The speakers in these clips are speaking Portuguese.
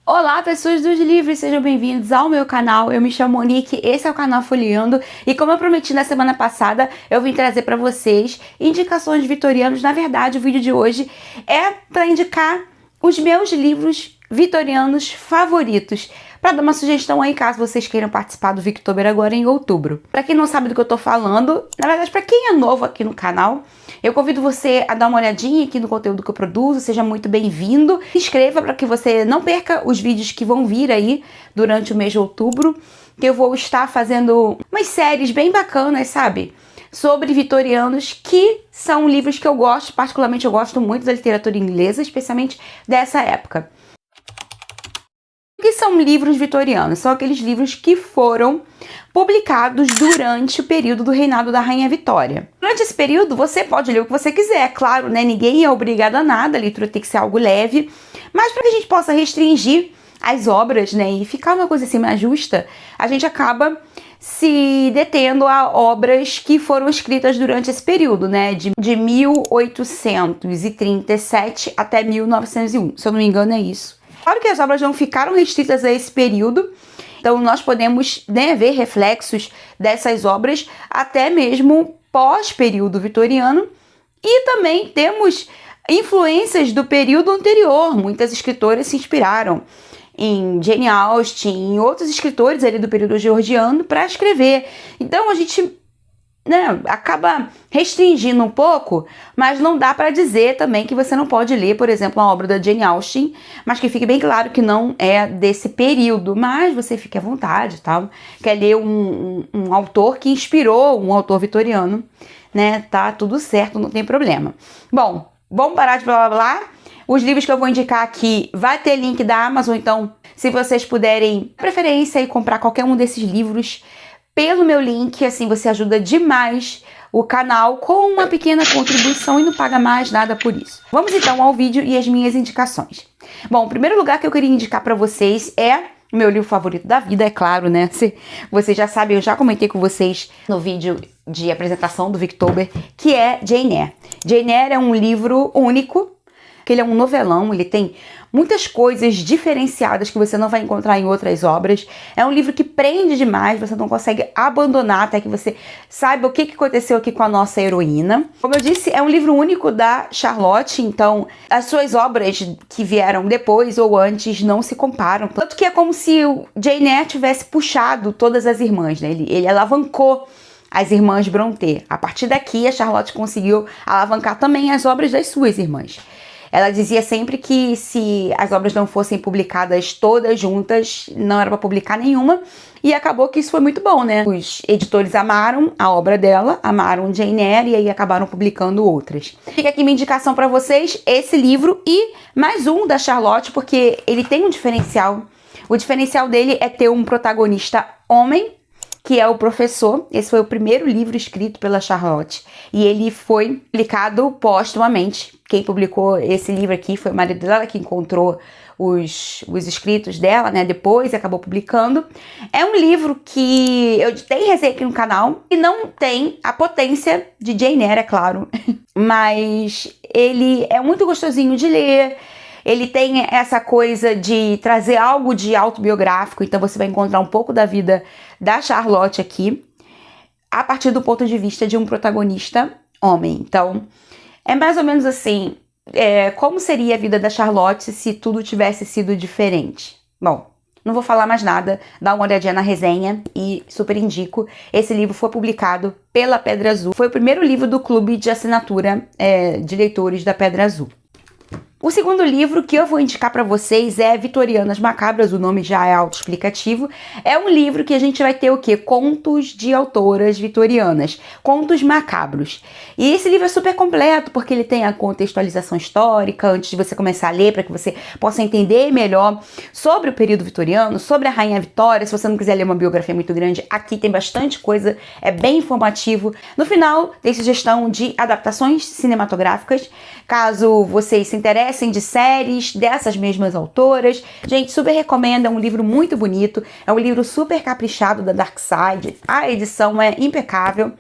Olá, pessoas dos livros, sejam bem-vindos ao meu canal. Eu me chamo Monique, esse é o canal Folheando e como eu prometi na semana passada, eu vim trazer para vocês indicações vitorianos. Na verdade, o vídeo de hoje é para indicar os meus livros vitorianos favoritos, para dar uma sugestão aí caso vocês queiram participar do Victober agora em outubro. Para quem não sabe do que eu tô falando, na verdade, para quem é novo aqui no canal, eu convido você a dar uma olhadinha aqui no conteúdo que eu produzo, seja muito bem-vindo. Se inscreva para que você não perca os vídeos que vão vir aí durante o mês de outubro, que eu vou estar fazendo umas séries bem bacanas, sabe? Sobre vitorianos, que são livros que eu gosto, particularmente eu gosto muito da literatura inglesa, especialmente dessa época. O que são livros vitorianos? São aqueles livros que foram publicados durante o período do reinado da Rainha Vitória. Durante esse período, você pode ler o que você quiser, claro, né? Ninguém é obrigado a nada, a leitura tem que ser algo leve, mas para que a gente possa restringir as obras, né, e ficar uma coisa assim mais justa, a gente acaba se detendo a obras que foram escritas durante esse período, né, de 1837 até 1901, se eu não me engano é isso. Claro que as obras não ficaram restritas a esse período, então nós podemos, né, ver reflexos dessas obras até mesmo pós-período vitoriano, e também temos influências do período anterior. Muitas escritoras se inspiraram em Jane Austen, em outros escritores ali do período georgiano para escrever. Então a gente, né, acaba restringindo um pouco, mas não dá para dizer também que você não pode ler, por exemplo, a obra da Jane Austen, mas que fique bem claro que não é desse período, mas você fique à vontade, tal. Quer ler um autor que inspirou um autor vitoriano, né? Tá tudo certo, não tem problema. Bom, vamos parar de blá blá blá. Os livros que eu vou indicar aqui vai ter link da Amazon, então se vocês puderem, preferência, e comprar qualquer um desses livros pelo meu link, assim você ajuda demais o canal com uma pequena contribuição e não paga mais nada por isso. Vamos então ao vídeo e as minhas indicações. Bom, o primeiro lugar que eu queria indicar para vocês é o meu livro favorito da vida, é claro, né? Vocês já sabem, eu já comentei com vocês no vídeo de apresentação do Victober, que é Jane Eyre. Jane Eyre é um livro único, que ele é um novelão, ele tem muitas coisas diferenciadas que você não vai encontrar em outras obras. É um livro que prende demais, você não consegue abandonar até que você saiba o que aconteceu aqui com a nossa heroína. Como eu disse, é um livro único da Charlotte, então as suas obras que vieram depois ou antes não se comparam. Tanto que é como se o Jane Eyre tivesse puxado todas as irmãs, né? Ele alavancou as irmãs Brontë. A partir daqui, a Charlotte conseguiu alavancar também as obras das suas irmãs. Ela dizia sempre que se as obras não fossem publicadas todas juntas, não era para publicar nenhuma, e acabou que isso foi muito bom, né? Os editores amaram a obra dela, amaram Jane Eyre e aí acabaram publicando outras. Fica aqui minha indicação para vocês, esse livro e mais um da Charlotte, porque ele tem um diferencial. O diferencial dele é ter um protagonista homem, que é o professor. Esse foi o primeiro livro escrito pela Charlotte e ele foi publicado póstumamente. Quem publicou esse livro aqui foi o marido dela, que encontrou os escritos dela, né, depois e acabou publicando. É um livro que eu tenho resenha aqui no canal e não tem a potência de Jane Eyre, é claro, mas ele é muito gostosinho de ler. Ele tem essa coisa de trazer algo de autobiográfico, então você vai encontrar um pouco da vida da Charlotte aqui, a partir do ponto de vista de um protagonista homem. Então, é mais ou menos assim, como seria a vida da Charlotte se tudo tivesse sido diferente? Bom, não vou falar mais nada, dá uma olhadinha na resenha e super indico. Esse livro foi publicado pela Pedra Azul, foi o primeiro livro do clube de assinatura de leitores da Pedra Azul. O segundo livro que eu vou indicar para vocês é Vitorianas Macabras, o nome já é autoexplicativo. É um livro que a gente vai ter o quê? Contos de autoras vitorianas, contos macabros. E esse livro é super completo, porque ele tem a contextualização histórica, antes de você começar a ler, para que você possa entender melhor sobre o período vitoriano, sobre a Rainha Vitória. Se você não quiser ler uma biografia muito grande, aqui tem bastante coisa, é bem informativo. No final, tem sugestão de adaptações cinematográficas, caso vocês se interessem de séries dessas mesmas autoras. Gente, super recomendo, é um livro muito bonito, é um livro super caprichado da Dark Side, a edição é impecável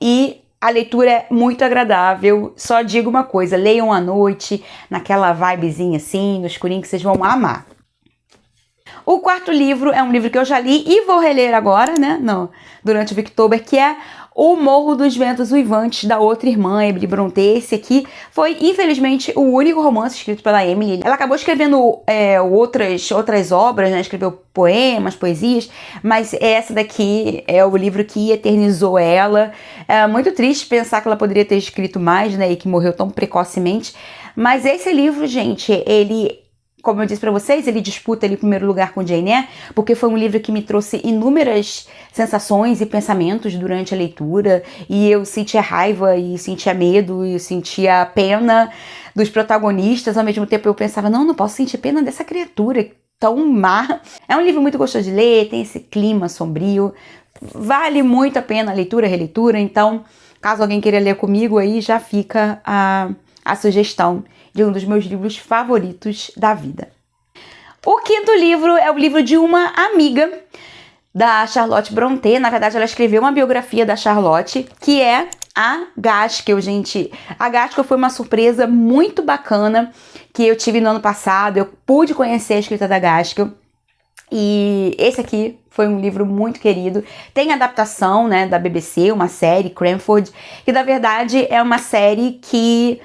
e a leitura é muito agradável. Só digo uma coisa, leiam à noite, naquela vibezinha assim, no escurinho, que vocês vão amar. O quarto livro é um livro que eu já li e vou reler agora, né, durante o Victober, que é O Morro dos Ventos Uivantes, da outra irmã, Emily Brontë. Esse aqui foi, infelizmente, o único romance escrito pela Emily. Ela acabou escrevendo outras obras, né? Escreveu poemas, poesias, mas essa daqui é o livro que eternizou ela. É muito triste pensar que ela poderia ter escrito mais, né? E que morreu tão precocemente. Mas esse livro, gente, ele... Como eu disse pra vocês, ele disputa ali o primeiro lugar com Jane Eyre, porque foi um livro que me trouxe inúmeras sensações e pensamentos durante a leitura, e eu sentia raiva, e sentia medo, e sentia pena dos protagonistas, ao mesmo tempo eu pensava, não posso sentir pena dessa criatura tão má. É um livro muito gostoso de ler, tem esse clima sombrio, vale muito a pena a leitura, a releitura, então, caso alguém queira ler comigo, aí já fica a sugestão de um dos meus livros favoritos da vida. O quinto livro é o livro de uma amiga da Charlotte Brontë. Na verdade, ela escreveu uma biografia da Charlotte, que é a Gaskell, gente. A Gaskell foi uma surpresa muito bacana que eu tive no ano passado. Eu pude conhecer a escrita da Gaskell. E esse aqui foi um livro muito querido. Tem adaptação, né, da BBC, uma série, Cranford, que na verdade é uma série que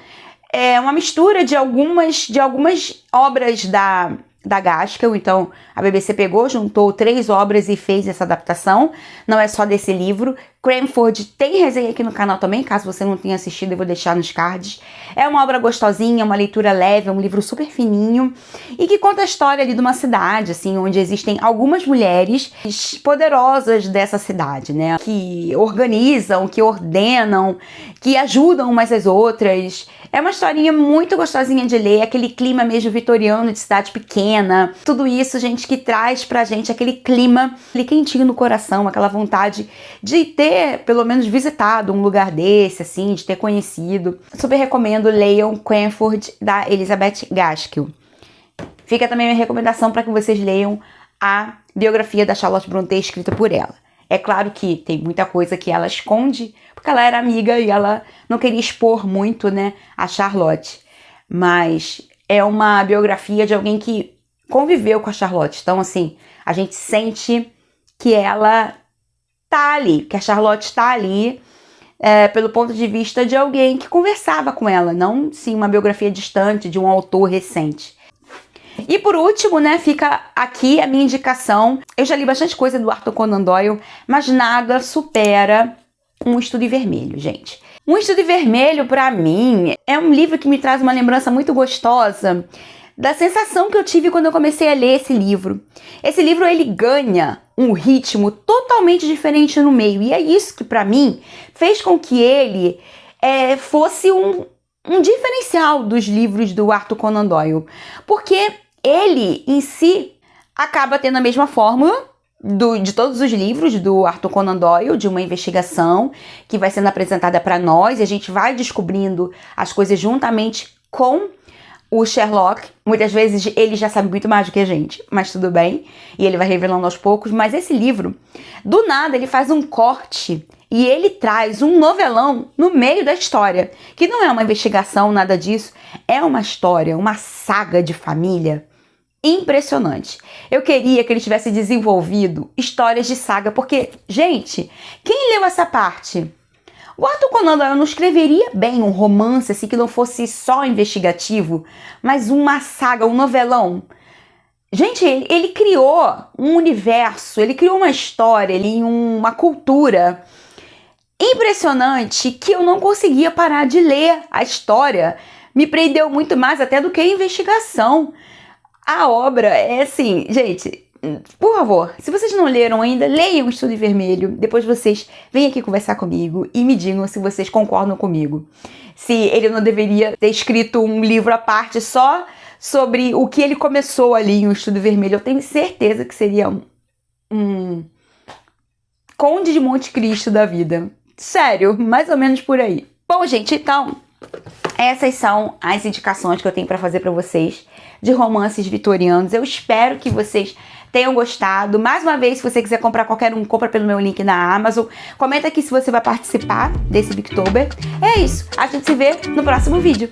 é uma mistura de algumas obras da Gaskell. Então a BBC pegou, juntou 3 obras e fez essa adaptação. Não é só desse livro. Cranford tem resenha aqui no canal também, caso você não tenha assistido, eu vou deixar nos cards. É uma obra gostosinha, uma leitura leve, é um livro super fininho e que conta a história ali de uma cidade, assim, onde existem algumas mulheres poderosas dessa cidade, né? Que organizam, que ordenam, que ajudam umas às outras. É uma historinha muito gostosinha de ler, aquele clima mesmo vitoriano de cidade pequena. Tudo isso, gente, que traz pra gente aquele clima, aquele quentinho no coração, aquela vontade de ter pelo menos visitado um lugar desse, assim, de ter conhecido. Super recomendo, leiam Cranford, da Elizabeth Gaskell. Fica também a minha recomendação para que vocês leiam a biografia da Charlotte Brontë escrita por ela. É claro que tem muita coisa que ela esconde, porque ela era amiga e ela não queria expor muito, né, a Charlotte. Mas é uma biografia de alguém que conviveu com a Charlotte. Então, assim, a gente sente que ela tá ali, que a Charlotte tá ali pelo ponto de vista de alguém que conversava com ela, não, sim, uma biografia distante de um autor recente. E por último, né, fica aqui a minha indicação. Eu já li bastante coisa do Arthur Conan Doyle, mas nada supera Um Estudo em Vermelho, gente. Um Estudo em Vermelho, pra mim, é um livro que me traz uma lembrança muito gostosa da sensação que eu tive quando eu comecei a ler esse livro. Esse livro, ele ganha um ritmo totalmente diferente no meio, e é isso que, pra mim, fez com que ele fosse um diferencial dos livros do Arthur Conan Doyle, porque ele, em si, acaba tendo a mesma fórmula de todos os livros do Arthur Conan Doyle, de uma investigação que vai sendo apresentada para nós, e a gente vai descobrindo as coisas juntamente com o Sherlock. Muitas vezes ele já sabe muito mais do que a gente, mas tudo bem, e ele vai revelando aos poucos. Mas esse livro, do nada, ele faz um corte e ele traz um novelão no meio da história, que não é uma investigação, nada disso, é uma história, uma saga de família impressionante. Eu queria que ele tivesse desenvolvido histórias de saga, porque, gente, quem leu essa parte? O Arthur Conan Doyle não escreveria bem um romance assim que não fosse só investigativo, mas uma saga, um novelão. Gente, ele criou um universo, ele criou uma história, uma cultura impressionante que eu não conseguia parar de ler. A história me prendeu muito mais até do que a investigação. A obra é assim, gente, por favor, se vocês não leram ainda, leiam O Estudo em Vermelho. Depois vocês vêm aqui conversar comigo e me digam se vocês concordam comigo. Se ele não deveria ter escrito um livro à parte só sobre o que ele começou ali em O Estudo em Vermelho. Eu tenho certeza que seria um Conde de Monte Cristo da vida. Sério, mais ou menos por aí. Bom, gente, então, essas são as indicações que eu tenho para fazer para vocês de romances vitorianos. Eu espero que vocês tenham gostado. Mais uma vez, se você quiser comprar qualquer um, compra pelo meu link na Amazon. Comenta aqui se você vai participar desse Victober. É isso. A gente se vê no próximo vídeo.